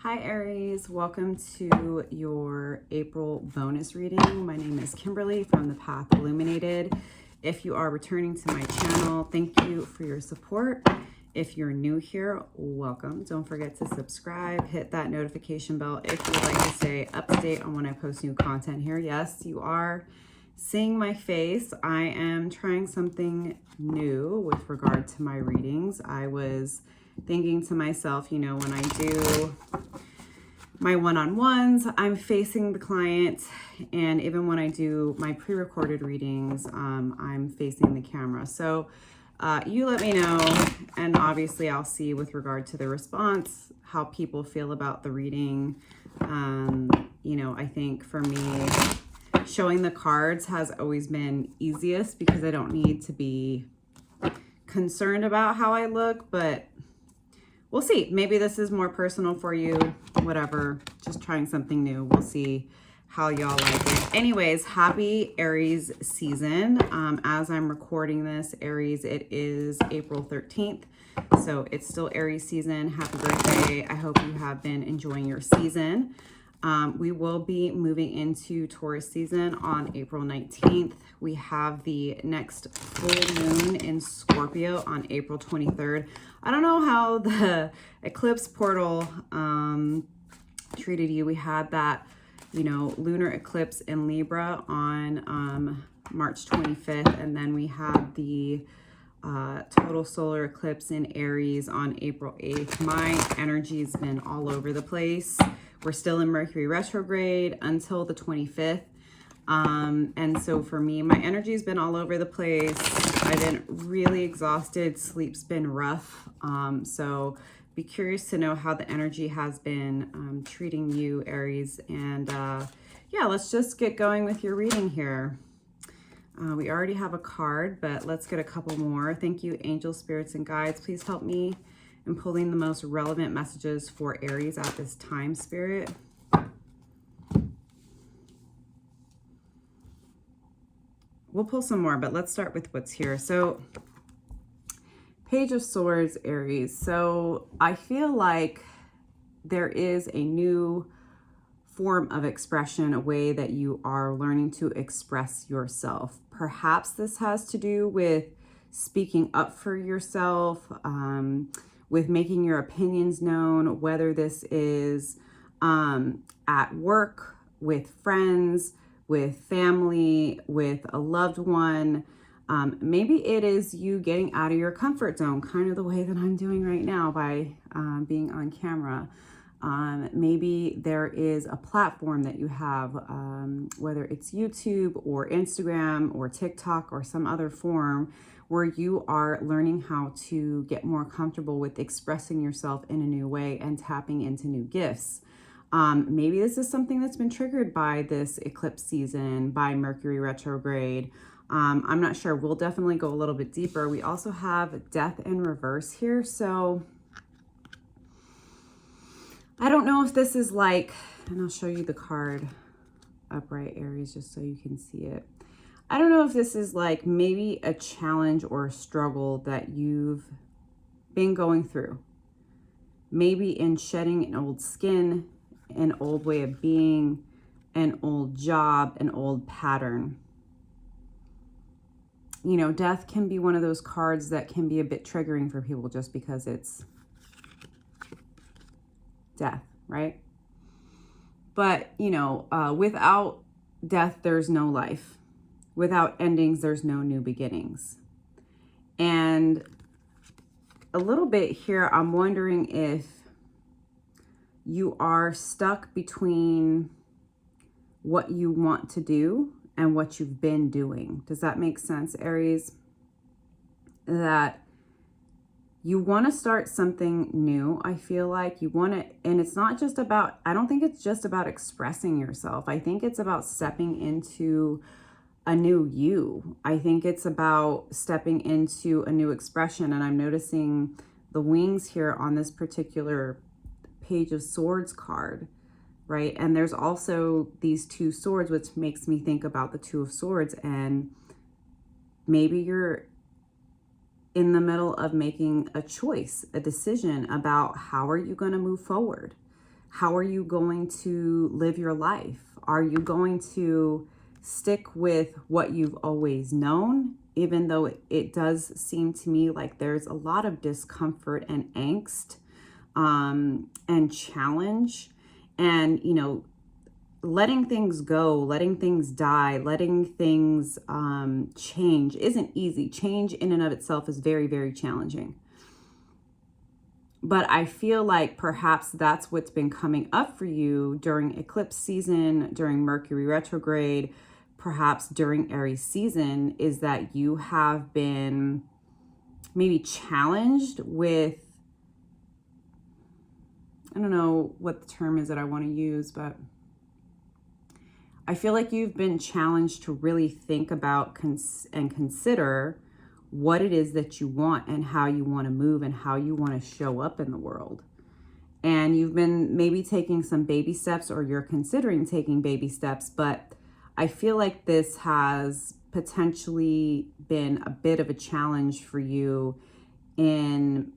Hi Aries, welcome to your April bonus reading. My name is Kimberly from the Path Illuminated. If you are returning to my channel, thank you for your support. If you're new here, welcome. Don't forget to subscribe, hit that notification bell if you'd like to stay up to date on when I post new content here. Yes, you are seeing my face. I am trying something new with regard to my readings. I was thinking to myself, you know, when I do my one-on-ones, I'm facing the client, and even when I do my pre-recorded readings, I'm facing the camera. So you let me know, and obviously I'll see with regard to the response how people feel about the reading. You know, I think for me, showing the cards has always been easiest because I don't need to be concerned about how I look, but we'll see. Maybe this is more personal for you, whatever, just trying something new. We'll see how y'all like it. Anyways, happy Aries season. As I'm recording this, Aries, it is April 13th. So it's still Aries season. Happy birthday. I hope you have been enjoying your season. We will be moving into Taurus season on April 19th. We have the next full moon in Scorpio on April 23rd. I don't know how the eclipse portal treated you. We had that, you know, lunar eclipse in Libra on March 25th, and then we had the total solar eclipse in Aries on April 8th. My energy's been all over the place. We're still in Mercury retrograde until the 25th. And so for me, my energy's been all over the place. I've been really exhausted. Sleep's been rough. So be curious to know how the energy has been treating you, Aries. And yeah, let's just get going with your reading here. We already have a card, but let's get a couple more. Thank you, angels, spirits, and guides. Please help me in pulling the most relevant messages for Aries at this time, Spirit. We'll pull some more, but let's start with what's here. So, Page of Swords, Aries. So, I feel like there is a new form of expression, a way that you are learning to express yourself. Perhaps this has to do with speaking up for yourself, with making your opinions known, whether this is at work, with friends, with family, with a loved one. Maybe it is you getting out of your comfort zone, kind of the way that I'm doing right now by being on camera. Maybe there is a platform that you have, whether it's YouTube or Instagram or TikTok or some other form, where you are learning how to get more comfortable with expressing yourself in a new way and tapping into new gifts. Maybe this is something that's been triggered by this eclipse season, by Mercury retrograde. I'm not sure. We'll definitely go a little bit deeper. We also have death in reverse here. So I don't know if this is like, and I'll show you the card upright, Aries, just so you can see it. I don't know if this is like maybe a challenge or a struggle that you've been going through. Maybe in shedding an old skin, an old way of being, an old job, an old pattern. You know, death can be one of those cards that can be a bit triggering for people just because it's death, right? But, you know, without death, there's no life. Without endings, there's no new beginnings. And a little bit here, I'm wondering if you are stuck between what you want to do and what you've been doing. Does that make sense, Aries? That you want to start something new. I feel like you want to, and it's not just about, I don't think it's just about expressing yourself. I think it's about stepping into a new you. I think it's about stepping into a new expression. And I'm noticing the wings here on this particular Page of Swords card, right? And there's also these two swords, which makes me think about the Two of Swords. And maybe you're in the middle of making a choice, a decision about how are you going to move forward? How are you going to live your life? Are you going to stick with what you've always known, even though it does seem to me like there's a lot of discomfort and angst and challenge, and, you know, letting things go, letting things die, letting things change isn't easy. Change in and of itself is very, very challenging. But I feel like perhaps that's what's been coming up for you during eclipse season, during Mercury retrograde, perhaps during Aries season, is that you have been maybe challenged with, I don't know what the term is that I want to use, but I feel like you've been challenged to really think about and consider what it is that you want and how you want to move and how you want to show up in the world. And you've been maybe taking some baby steps, or you're considering taking baby steps, but I feel like this has potentially been a bit of a challenge for you in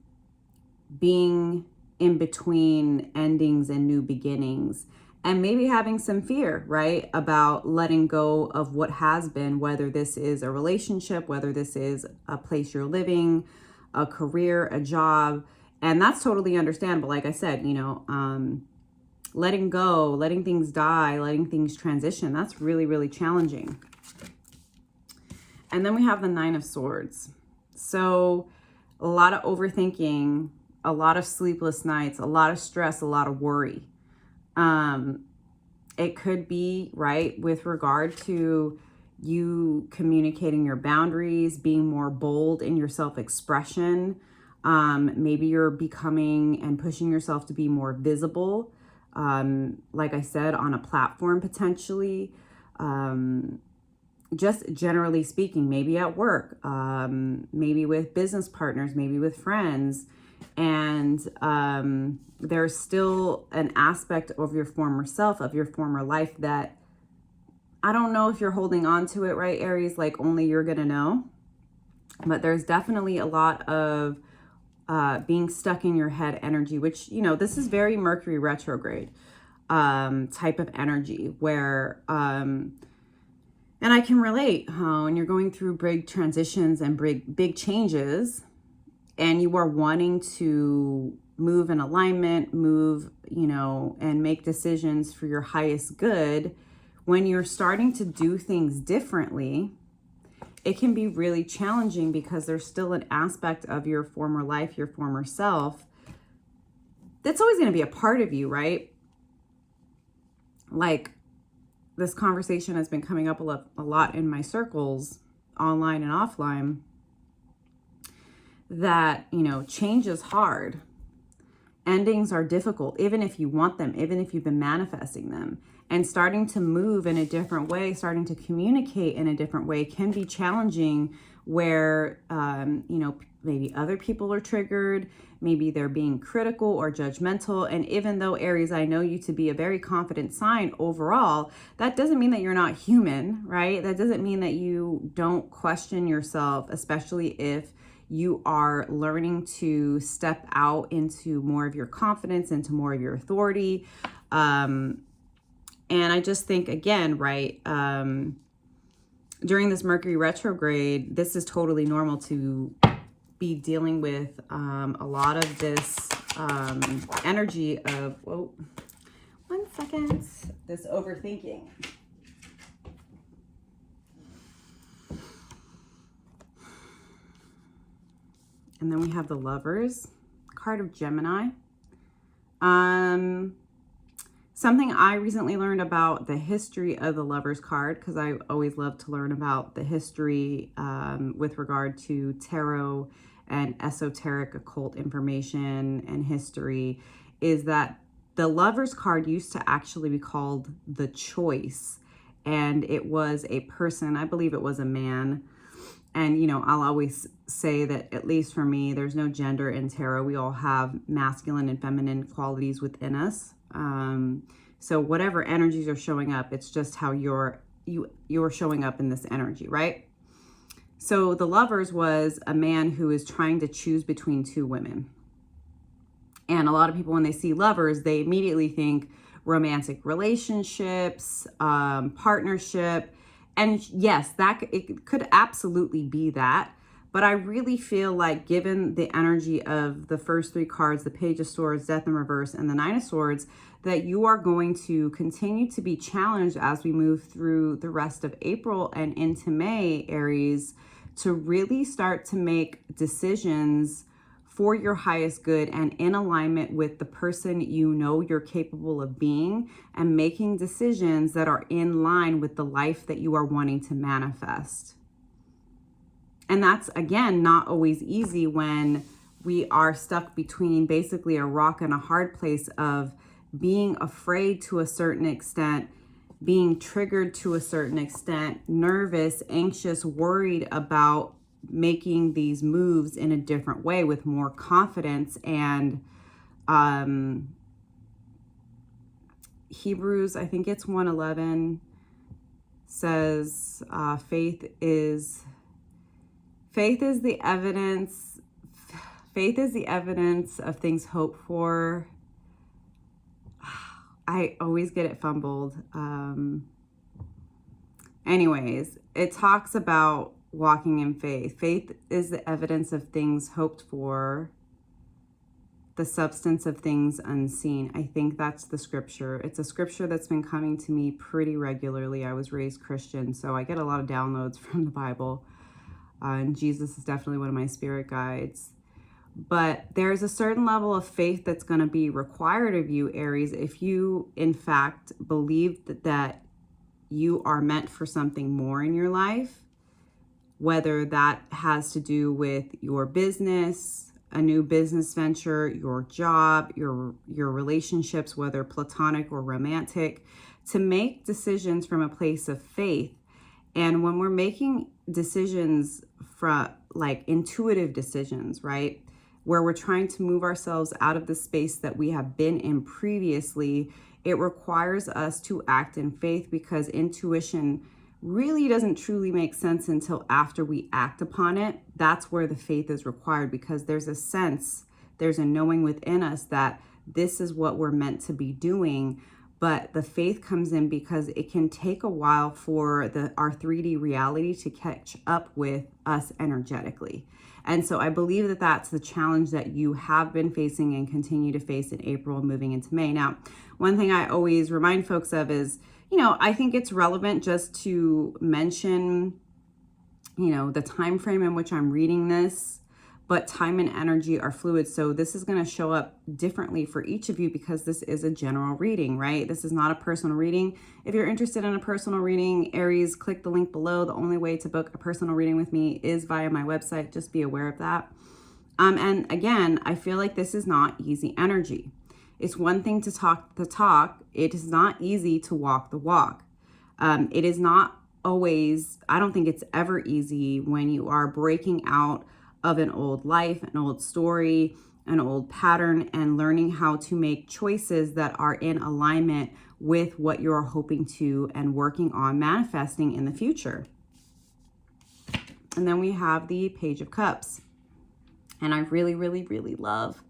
being in between endings and new beginnings, and maybe having some fear, right, about letting go of what has been, whether this is a relationship, whether this is a place you're living, a career, a job. And that's totally understandable. Like I said, you know, letting go, letting things die, letting things transition, that's really, really challenging. And then we have the Nine of Swords. So a lot of overthinking, a lot of sleepless nights, a lot of stress, a lot of worry. It could be, right, with regard to you communicating your boundaries, being more bold in your self-expression. Maybe you're becoming and pushing yourself to be more visible. Like I said, on a platform potentially. Just generally speaking, maybe at work, maybe with business partners, maybe with friends. And there's still an aspect of your former self, of your former life, that I don't know if you're holding on to it, right, Aries? Like only you're going to know. But there's definitely a lot of being stuck in your head energy, which, you know, this is very Mercury retrograde type of energy where, and I can relate when you're going through big transitions and big changes, and you are wanting to move in alignment, move, you know, and make decisions for your highest good. When you're starting to do things differently, it can be really challenging because there's still an aspect of your former life, your former self, that's always going to be a part of you, right? Like, this conversation has been coming up a lot in my circles, online and offline, that, you know, change is hard. Endings are difficult, even if you want them, even if you've been manifesting them. And starting to move in a different way, starting to communicate in a different way can be challenging, where, you know, maybe other people are triggered, maybe they're being critical or judgmental. And even though, Aries, I know you to be a very confident sign overall, that doesn't mean that you're not human, right? That doesn't mean that you don't question yourself, especially if you are learning to step out into more of your confidence, into more of your authority. And I just think, again, right, during this Mercury retrograde, this is totally normal to be dealing with a lot of this energy of, whoa, 1 second, this overthinking. And then we have the Lovers, card of Gemini. Something I recently learned about the history of the Lovers card, because I always love to learn about the history with regard to tarot and esoteric occult information and history, is that the Lovers card used to actually be called the Choice. And it was a person, I believe it was a man. And, you know, I'll always say that, at least for me, there's no gender in tarot. We all have masculine and feminine qualities within us. So whatever energies are showing up, it's just how you're showing up in this energy, right? So the Lovers was a man who is trying to choose between two women. And a lot of people, when they see lovers, they immediately think romantic relationships, partnership. And yes, it could absolutely be that. But I really feel like, given the energy of the first three cards, the Page of Swords, Death in Reverse, and the Nine of Swords, that you are going to continue to be challenged as we move through the rest of April and into May, Aries, to really start to make decisions for your highest good and in alignment with the person you know you're capable of being, and making decisions that are in line with the life that you are wanting to manifest. And that's, again, not always easy when we are stuck between basically a rock and a hard place of being afraid to a certain extent, being triggered to a certain extent, nervous, anxious, worried about making these moves in a different way with more confidence. And Hebrews, I think it's 1:11, says faith is the evidence of things hoped for. I always get it fumbled. Anyways, it talks about walking in faith. Faith is the evidence of things hoped for, the substance of things unseen. I think that's the scripture. It's a scripture that's been coming to me pretty regularly. I was raised Christian, so I get a lot of downloads from the Bible. And Jesus is definitely one of my spirit guides. But there's a certain level of faith that's going to be required of you, Aries, if you, in fact, believe that you are meant for something more in your life, whether that has to do with your business, a new business venture, your job, your relationships, whether platonic or romantic, to make decisions from a place of faith. And when we're making decisions from like intuitive decisions, right, where we're trying to move ourselves out of the space that we have been in previously, it requires us to act in faith, because intuition really doesn't truly make sense until after we act upon it. That's where the faith is required, because there's a sense, there's a knowing within us that this is what we're meant to be doing. But the faith comes in because it can take a while for our 3D reality to catch up with us energetically. And so I believe that that's the challenge that you have been facing and continue to face in April, moving into May. Now, one thing I always remind folks of is, I think it's relevant just to mention, the time frame in which I'm reading this, but time and energy are fluid. So this is going to show up differently for each of you, because this is a general reading, right? This is not a personal reading. If you're interested in a personal reading, Aries, click the link below. The only way to book a personal reading with me is via my website. Just be aware of that. And again, I feel like this is not easy energy. It's one thing to talk the talk. It is not easy to walk the walk. It is not always, I don't think it's ever easy when you are breaking out of an old life, an old story, an old pattern, and learning how to make choices that are in alignment with what you're hoping to and working on manifesting in the future. And then we have the Page of Cups. And I really, really, really love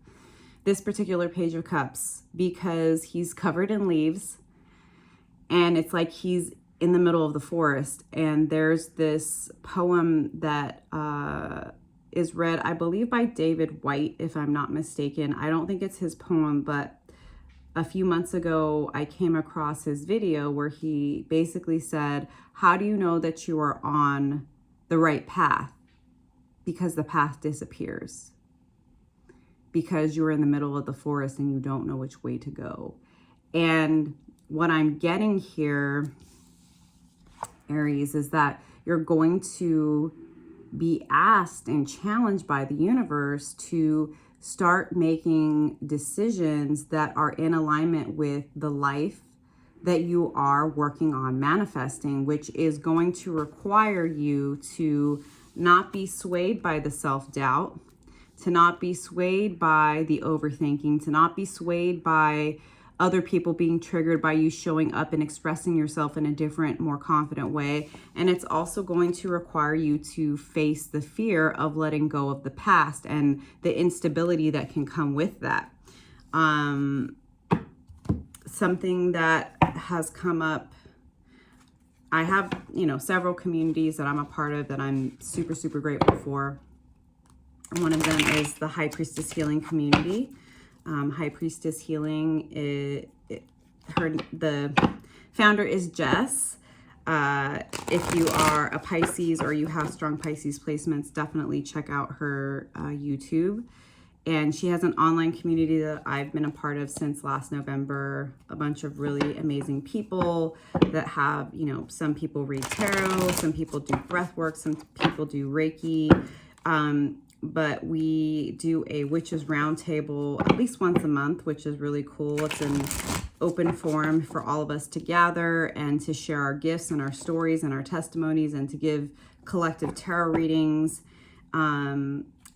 this particular Page of Cups, because he's covered in leaves, and it's like he's in the middle of the forest. And there's this poem that is read, I believe, by David White, if I'm not mistaken. I don't think it's his poem, but a few months ago, I came across his video where he basically said, how do you know that you are on the right path? Because the path disappears. Because you're in the middle of the forest and you don't know which way to go. And what I'm getting here, Aries, is that you're going to be asked and challenged by the universe to start making decisions that are in alignment with the life that you are working on manifesting, which is going to require you to not be swayed by the self-doubt, to not be swayed by the overthinking, to not be swayed by other people being triggered by you showing up and expressing yourself in a different, more confident way. And it's also going to require you to face the fear of letting go of the past and the instability that can come with that. Something that has come up, I have, several communities that I'm a part of that I'm super, super grateful for. One of them is the High Priestess Healing community. High Priestess Healing, the founder is Jess. If you are a Pisces or you have strong Pisces placements, definitely check out her YouTube. And she has an online community that I've been a part of since last November. A bunch of really amazing people that have, some people read tarot, some people do breath work, some people do Reiki. But we do a witches roundtable at least once a month, which is really cool. It's an open forum for all of us to gather and to share our gifts and our stories and our testimonies and to give collective tarot readings.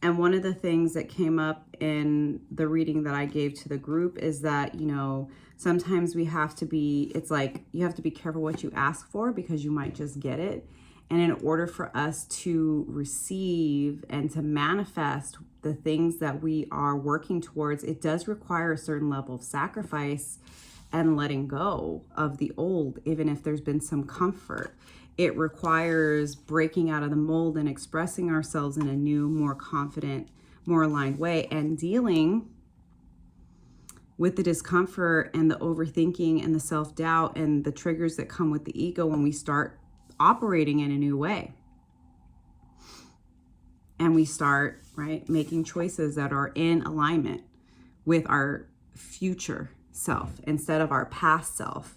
And one of the things that came up in the reading that I gave to the group is that, sometimes we have to be, it's like you have to be careful what you ask for because you might just get it. And in order for us to receive and to manifest the things that we are working towards, it does require a certain level of sacrifice and letting go of the old, even if there's been some comfort. It requires breaking out of the mold and expressing ourselves in a new, more confident, more aligned way, and dealing with the discomfort and the overthinking and the self-doubt and the triggers that come with the ego when we start operating in a new way. And we start, making choices that are in alignment with our future self instead of our past self.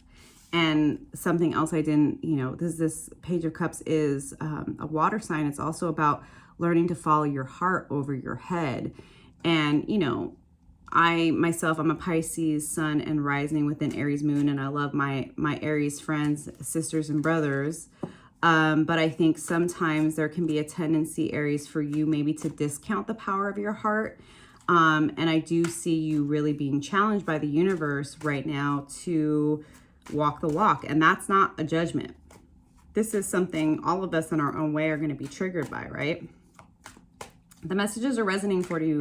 And something else I didn't, this Page of Cups is a water sign. It's also about learning to follow your heart over your head. And, I'm a Pisces sun and rising with an Aries moon, and I love my Aries friends, sisters, and brothers. But I think sometimes there can be a tendency, Aries, for you maybe to discount the power of your heart. And I do see you really being challenged by the universe right now to walk the walk. And that's not a judgment. This is something all of us in our own way are going to be triggered by, right? The messages are resonating for you,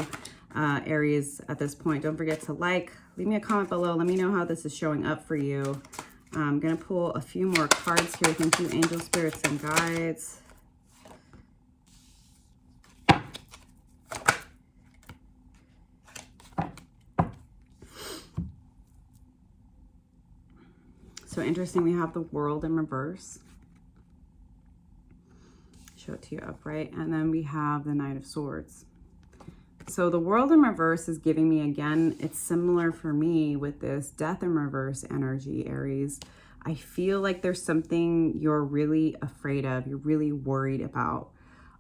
Aries, at this point. Don't forget to leave me a comment below. Let me know how this is showing up for you. I'm going to pull a few more cards here. Thank you, angel spirits and guides. So interesting, we have the World in reverse. Show it to you upright. And then we have the Knight of Swords. So the World in reverse is giving me, again, it's similar for me with this Death in reverse energy, Aries. I feel like there's something you're really afraid of, you're really worried about.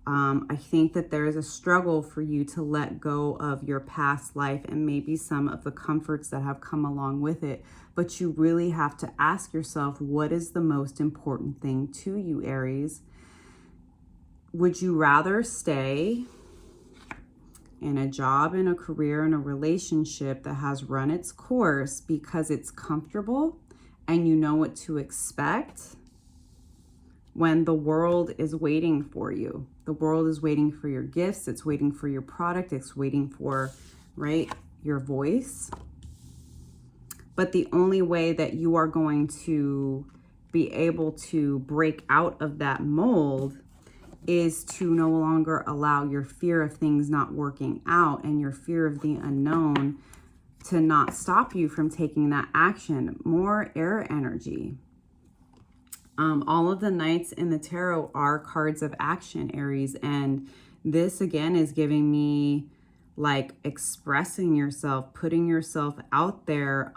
I think that there is a struggle for you to let go of your past life and maybe some of the comforts that have come along with it. But you really have to ask yourself, what is the most important thing to you, Aries? Would you rather stay in a job, in a career, in a relationship that has run its course because it's comfortable and you know what to expect, when the world is waiting for you? The world is waiting for your gifts. It's waiting for your product. It's waiting for, your voice. But the only way that you are going to be able to break out of that mold is to no longer allow your fear of things not working out and your fear of the unknown to not stop you from taking that action. More air energy. All of the knights in the tarot are cards of action, Aries. And this, again, is giving me expressing yourself, putting yourself out there,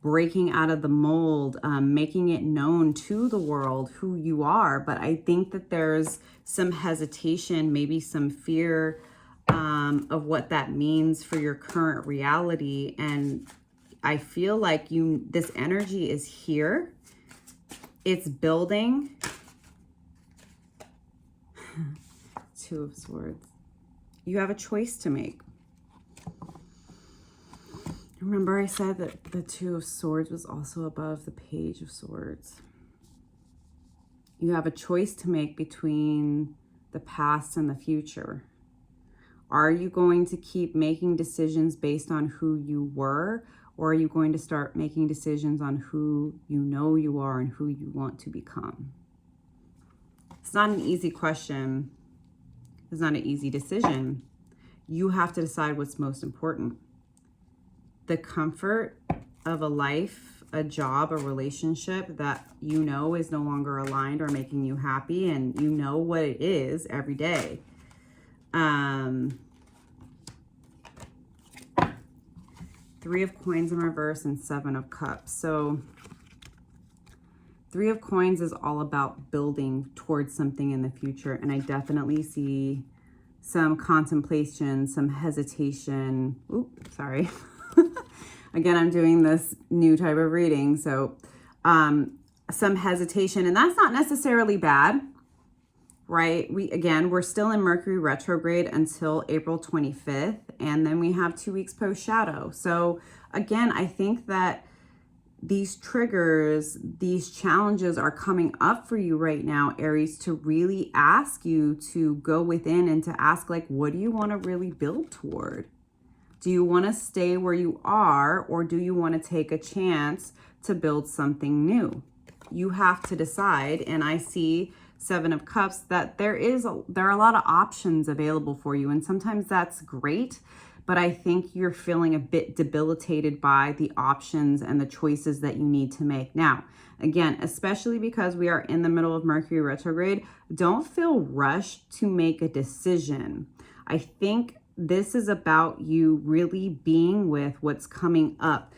breaking out of the mold, making it known to the world who you are. But I think that there's some hesitation, maybe some fear of what that means for your current reality. And I feel like this energy is here. It's building. Two of Swords. You have a choice to make. Remember I said that the Two of Swords was also above the Page of Swords. You have a choice to make between the past and the future. Are you going to keep making decisions based on who you were, or are you going to start making decisions on who you know you are and who you want to become? It's not an easy question. It's not an easy decision. You have to decide what's most important. The comfort of a life, a job, a relationship that you know is no longer aligned or making you happy, and you know what it is every day. Three of Coins in reverse and Seven of Cups. So Three of Coins is all about building towards something in the future. And I definitely see some contemplation, some hesitation. Oops, sorry. Again, I'm doing this new type of reading. So some hesitation, and that's not necessarily bad, right? We're still in Mercury retrograde until April 25th. And then we have 2 weeks post shadow. So again, I think that these triggers, these challenges are coming up for you right now, Aries, to really ask you to go within and to ask, like, what do you want to really build toward? Do you want to stay where you are, or do you want to take a chance to build something new? You have to decide. And I see Seven of Cups, that there are a lot of options available for you. And sometimes that's great. But I think you're feeling a bit debilitated by the options and the choices that you need to make. Now, again, especially because we are in the middle of Mercury retrograde, don't feel rushed to make a decision. I think this is about you really being with what's coming up.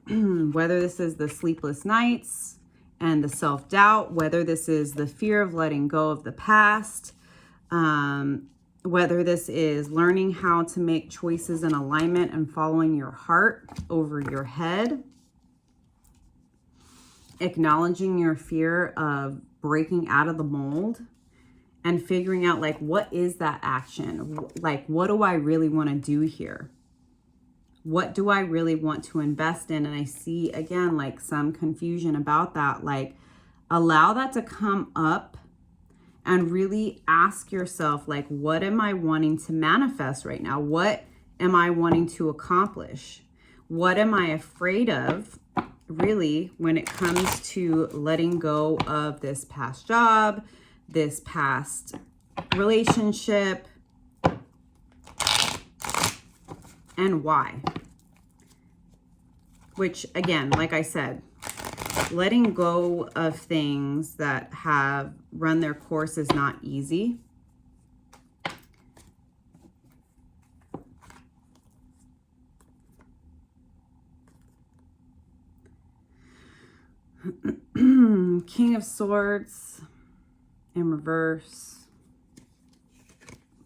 Whether this is the sleepless nights and the self-doubt, whether this is the fear of letting go of the past, whether this is learning how to make choices in alignment and following your heart over your head, acknowledging your fear of breaking out of the mold and figuring out, like, what is that action? Like, what do I really want to do here? What do I really want to invest in? And I see, again, like, some confusion about that. Like, allow that to come up and really ask yourself, like, what am I wanting to manifest right now? What am I wanting to accomplish? What am I afraid of, really, when it comes to letting go of this past job, this past relationship, and why? Which, again, like I said, letting go of things that have run their course is not easy. King of Swords in reverse,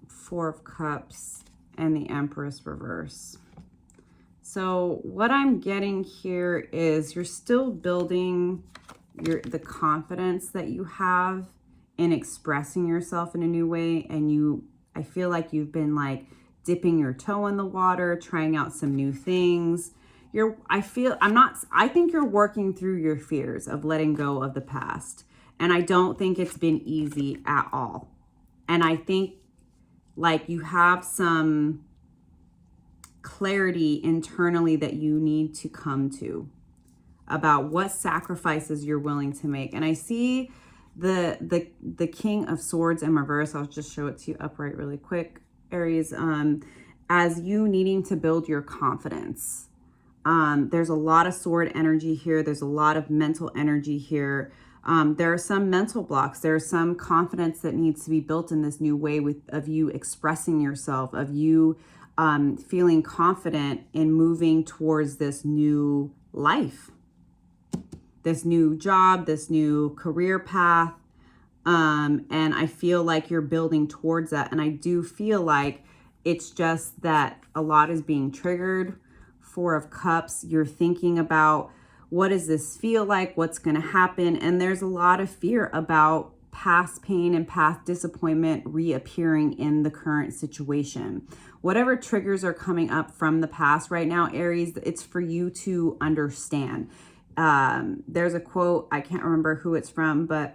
Four of Cups, and the Empress reverse. So what I'm getting here is you're still building the confidence that you have in expressing yourself in a new way. And I feel like you've been, like, dipping your toe in the water, trying out some new things. I think you're working through your fears of letting go of the past. And I don't think it's been easy at all. And I think, like, you have some clarity internally that you need to come to about what sacrifices you're willing to make. And I see the King of Swords in reverse. I'll just show it to you upright really quick, Aries, as you needing to build your confidence. There's a lot of sword energy here. There's a lot of mental energy here. There are some mental blocks. There's some confidence that needs to be built in this new way of you expressing yourself, of you feeling confident in moving towards this new life, this new job, this new career path. And I feel like you're building towards that. And I do feel like it's just that a lot is being triggered. Four of Cups, you're thinking about, what does this feel like? What's going to happen? And there's a lot of fear about past pain and past disappointment reappearing in the current situation. Whatever triggers are coming up from the past right now, Aries, it's for you to understand. There's a quote, I can't remember who it's from, but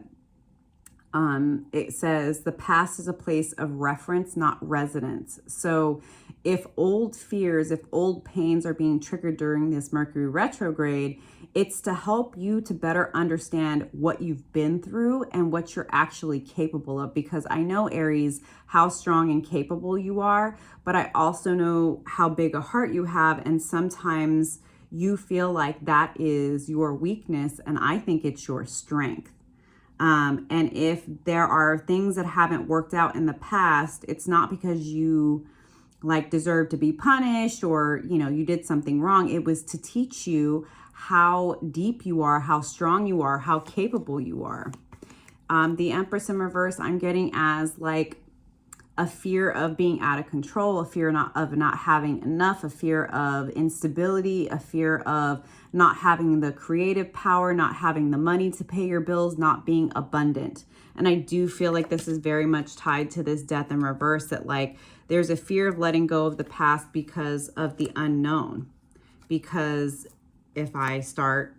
It says the past is a place of reference, not residence. So if old fears, if old pains are being triggered during this Mercury retrograde, it's to help you to better understand what you've been through and what you're actually capable of. Because I know, Aries, how strong and capable you are, but I also know how big a heart you have. And sometimes you feel like that is your weakness, and I think it's your strength. And if there are things that haven't worked out in the past, it's not because you like deserve to be punished or, you know, you did something wrong. It was to teach you how deep you are, how strong you are, how capable you are. The Empress in reverse, I'm getting as like a fear of being out of control, a fear of not having enough, a fear of instability, a fear of not having the creative power, not having the money to pay your bills, not being abundant. And I do feel like this is very much tied to this death in reverse, that like there's a fear of letting go of the past because of the unknown. Because if I start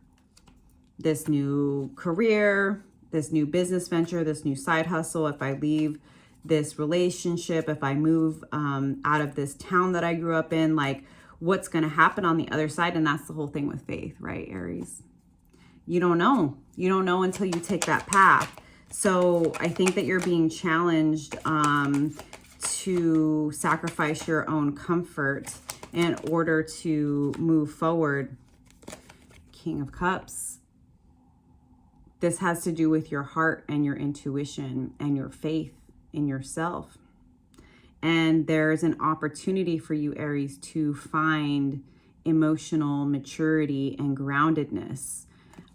this new career, this new business venture, this new side hustle, if I leave this relationship, if I move out of this town that I grew up in, like what's going to happen on the other side? And that's the whole thing with faith, right, Aries? You don't know. You don't know until you take that path. So I think that you're being challenged to sacrifice your own comfort in order to move forward. King of Cups. This has to do with your heart and your intuition and your faith in yourself. And there's an opportunity for you, Aries, to find emotional maturity and groundedness.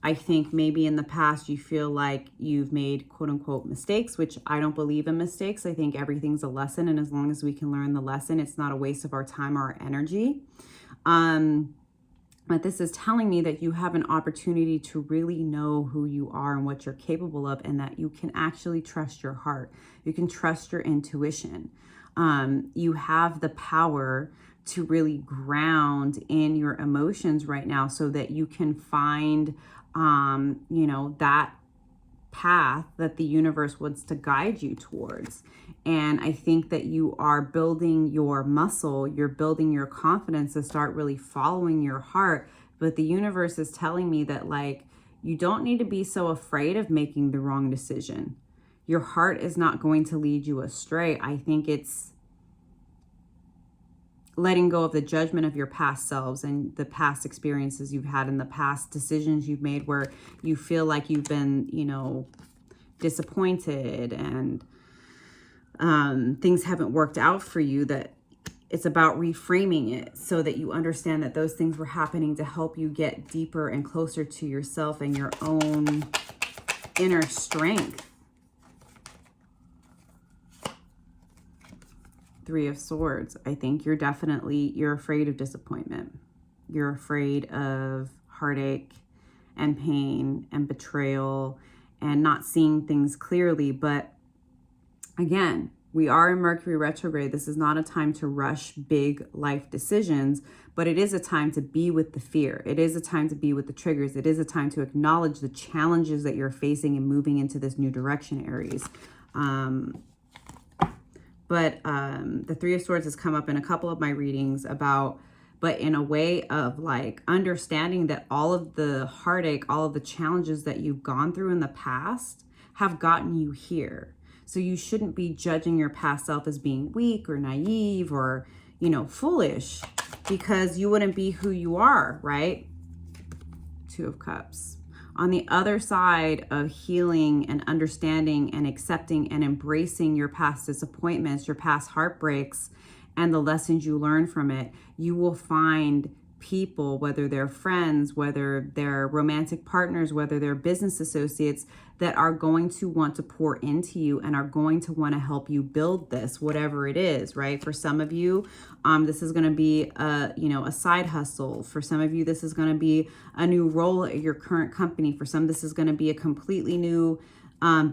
I think maybe in the past you feel like you've made quote unquote mistakes, which I don't believe in mistakes. I think everything's a lesson. And as long as we can learn the lesson, it's not a waste of our time or our energy. But this is telling me that you have an opportunity to really know who you are and what you're capable of, and that you can actually trust your heart. You can trust your intuition. You have the power to really ground in your emotions right now so that you can find, you know, that path that the universe wants to guide you towards. And I think that you are building your muscle, you're building your confidence to start really following your heart. But the universe is telling me that like, you don't need to be so afraid of making the wrong decision. Your heart is not going to lead you astray. I think it's letting go of the judgment of your past selves and the past experiences you've had and the past decisions you've made where you feel like you've been, you know, disappointed and things haven't worked out for you. That it's about reframing it so that you understand that those things were happening to help you get deeper and closer to yourself and your own inner strength. Three of Swords. I think you're afraid of disappointment. You're afraid of heartache and pain and betrayal and not seeing things clearly. But again, we are in Mercury retrograde. This is not a time to rush big life decisions, but it is a time to be with the fear. It is a time to be with the triggers. It is a time to acknowledge the challenges that you're facing and moving into this new direction, Aries. But the Three of Swords has come up in a couple of my readings but in a way of like understanding that all of the heartache, all of the challenges that you've gone through in the past have gotten you here. So you shouldn't be judging your past self as being weak or naive or, you know, foolish, because you wouldn't be who you are, right? Two of Cups. On the other side of healing and understanding and accepting and embracing your past disappointments, your past heartbreaks, and the lessons you learn from it, you will find people, whether they're friends, whether they're romantic partners, whether they're business associates, that are going to want to pour into you and are going to want to help you build this, whatever it is, right? For some of you, this is going to be a side hustle. For some of you, this is going to be a new role at your current company. For some, this is going to be a completely new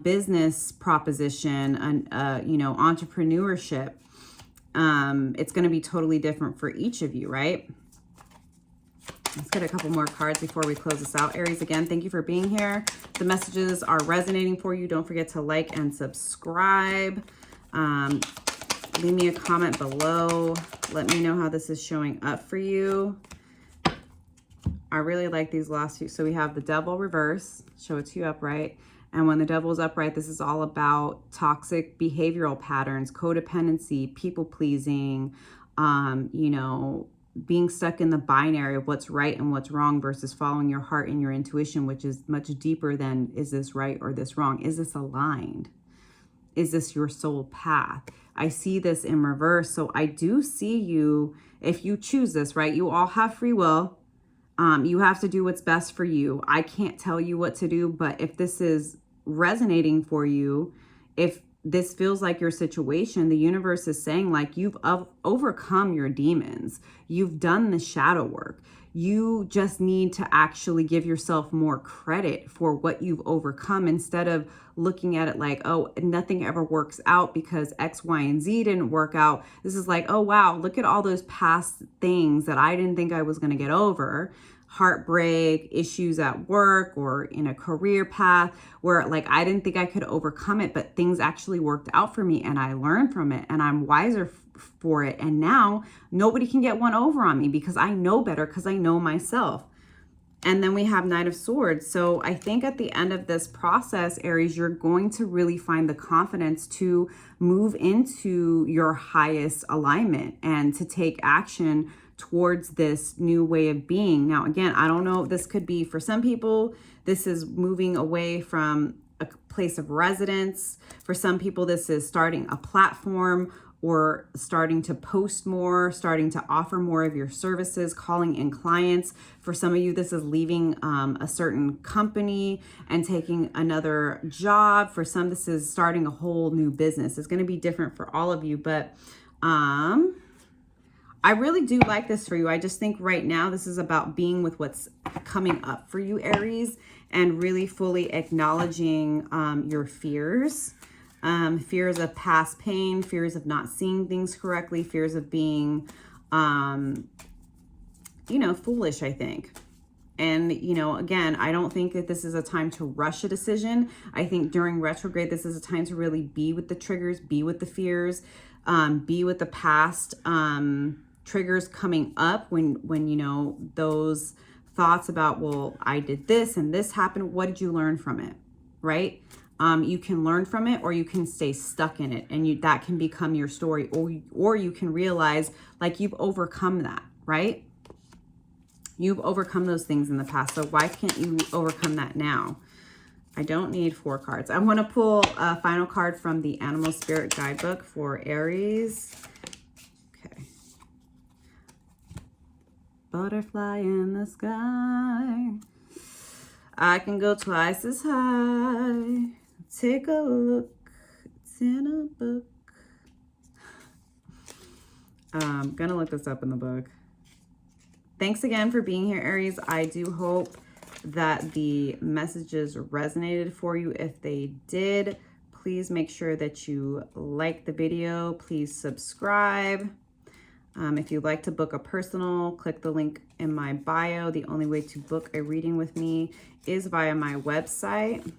business proposition, entrepreneurship. It's going to be totally different for each of you, right? Let's get a couple more cards before we close this out. Aries, again, thank you for being here. If the messages are resonating for you, don't forget to like and subscribe. Leave me a comment below. Let me know how this is showing up for you. I really like these last two. So we have the devil reverse, show it to you upright. And when the devil is upright, this is all about toxic behavioral patterns, codependency, people pleasing, you know, being stuck in the binary of what's right and what's wrong versus following your heart and your intuition, which is much deeper than, is this right or this wrong? Is this aligned? Is this your soul path? I see this in reverse. So I do see you, if you choose this, right? You all have free will. You have to do what's best for you. I can't tell you what to do, but if this is resonating for you, if this feels like your situation, the universe is saying like you've overcome your demons. You've done the shadow work. You just need to actually give yourself more credit for what you've overcome instead of looking at it like, oh, nothing ever works out because X, Y, and Z didn't work out. This is like, oh, wow, look at all those past things that I didn't think I was going to get over. Heartbreak, issues at work or in a career path where like I didn't think I could overcome it, but things actually worked out for me and I learned from it and I'm wiser for it. And now nobody can get one over on me because I know better, because I know myself. And then we have Knight of Swords. So I think at the end of this process, Aries, you're going to really find the confidence to move into your highest alignment and to take action towards this new way of being. Now, again, I don't know, this could be for some people, this is moving away from a place of residence. For some people, this is starting a platform or starting to post more, starting to offer more of your services, calling in clients. For some of you, this is leaving a certain company and taking another job. For some, this is starting a whole new business. It's going to be different for all of you, but I really do like this for you. I just think right now this is about being with what's coming up for you, Aries, and really fully acknowledging your fears. Fears of past pain, fears of not seeing things correctly, fears of being, you know, foolish, I think. And, you know, again, I don't think that this is a time to rush a decision. I think during retrograde, this is a time to really be with the triggers, be with the fears, be with the past triggers coming up when, you know, those thoughts about, well, I did this and this happened. What did you learn from it? Right? You can learn from it or you can stay stuck in it and that can become your story, or you can realize like you've overcome that, right? You've overcome those things in the past. So why can't you overcome that now? I don't need 4 cards. I want to pull a final card from the Animal Spirit Guidebook for Aries. Okay. Butterfly in the sky. I can go twice as high. Take a look. It's in a book. I'm gonna look this up in the book. Thanks again for being here, Aries. I do hope that the messages resonated for you. If they did, please make sure that you like the video. Please subscribe. If you'd like to book a personal, click the link in my bio. The only way to book a reading with me is via my website.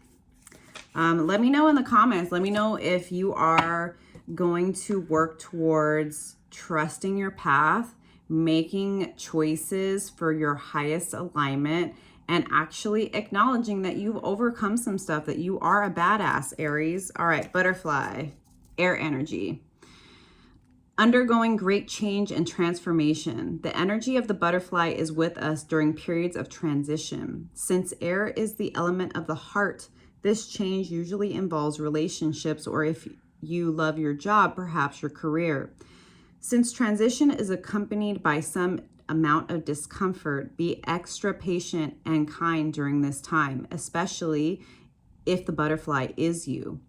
Let me know in the comments. Let me know if you are going to work towards trusting your path, making choices for your highest alignment, and actually acknowledging that you've overcome some stuff, that you are a badass, Aries. All right, butterfly, air energy. Undergoing great change and transformation. The energy of the butterfly is with us during periods of transition. Since air is the element of the heart, this change usually involves relationships, or if you love your job, perhaps your career. Since transition is accompanied by some amount of discomfort, be extra patient and kind during this time, especially if the butterfly is you.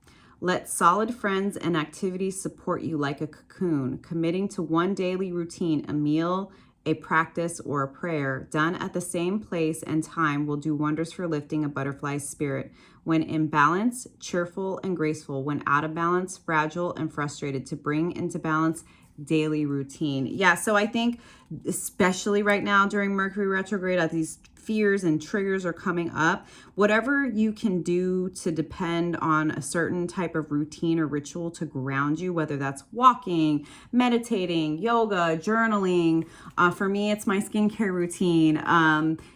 Let solid friends and activities support you like a cocoon, committing to one daily routine, a meal, a practice, or a prayer done at the same place and time will do wonders for lifting a butterfly's spirit. When in balance, cheerful and graceful. When out of balance, fragile and frustrated. To bring into balance, daily routine. Yeah, so I think especially right now during Mercury retrograde, as these fears and triggers are coming up, whatever you can do to depend on a certain type of routine or ritual to ground you, whether that's walking, meditating, yoga, journaling. For me, it's my skincare routine.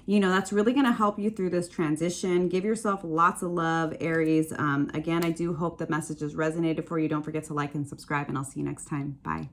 You know, that's really going to help you through this transition. Give yourself lots of love, Aries. Again, I do hope the message has resonated for you. Don't forget to like and subscribe, and I'll see you next time. Bye.